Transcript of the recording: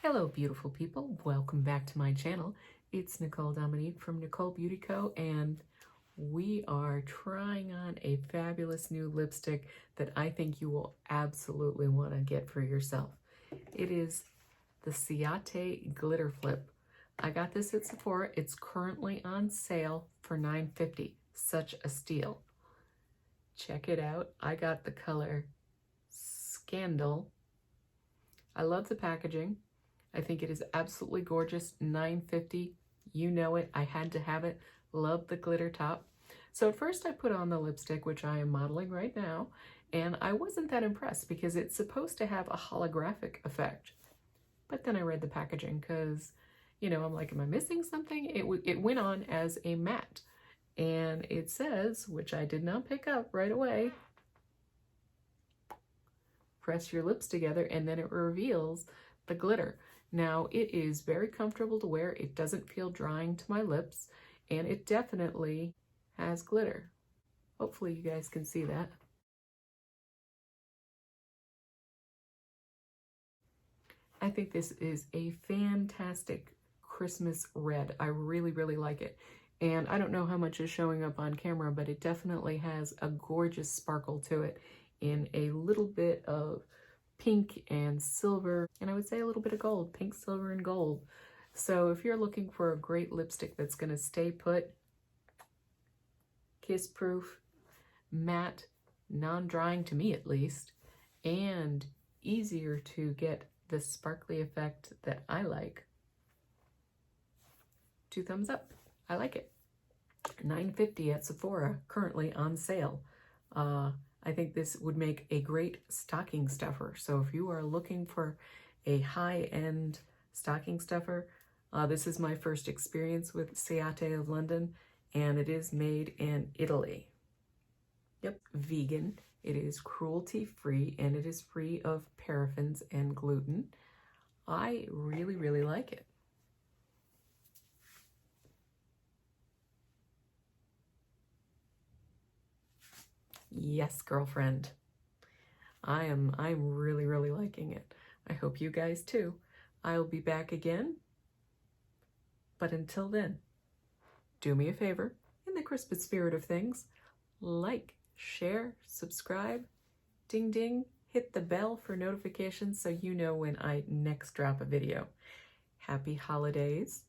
Hello beautiful people, welcome back to my channel. It's Nicole Dominique from Nicole Beauty Co. and we are trying on a fabulous new lipstick that I think you will absolutely want to get for yourself. It is the Ciate Glitter Flip. I got this at Sephora. It's currently on sale for $9.50. Such a steal. Check it out. I got the color Scandal. I love the packaging. I think it is absolutely gorgeous. $9.50. You know it. I had to have it. Love the glitter top. So at first I put on the lipstick, which I am modeling right now, and I wasn't that impressed because it's supposed to have a holographic effect. But then I read the packaging because, you know, I'm like, am I missing something? It went on as a matte. And it says, which I did not pick up right away, press your lips together and then it reveals the glitter. Now, it is very comfortable to wear. It doesn't feel drying to my lips, and it definitely has glitter. Hopefully you guys can see that. I think this is a fantastic Christmas red. I really, really like it. And I don't know how much is showing up on camera, but it definitely has a gorgeous sparkle to it in a little bit of pink and silver, and I would say a little bit of gold, pink, silver, and gold. So if you're looking for a great lipstick that's going to stay put, kiss proof, matte, non-drying to me at least, and easier to get the sparkly effect that I like, 2 thumbs up. I like it. $9.50 at Sephora, currently on sale. I think this would make a great stocking stuffer. So if you are looking for a high-end stocking stuffer, this is my first experience with Ciate of London, and it is made in Italy. Yep, vegan. It is cruelty-free, and it is free of paraffins and gluten. I really, really like it. Yes, girlfriend. I'm really, really liking it. I hope you guys too. I'll be back again. But until then, do me a favor, in the Christmas spirit of things, like, share, subscribe, ding ding, hit the bell for notifications so you know when I next drop a video. Happy holidays.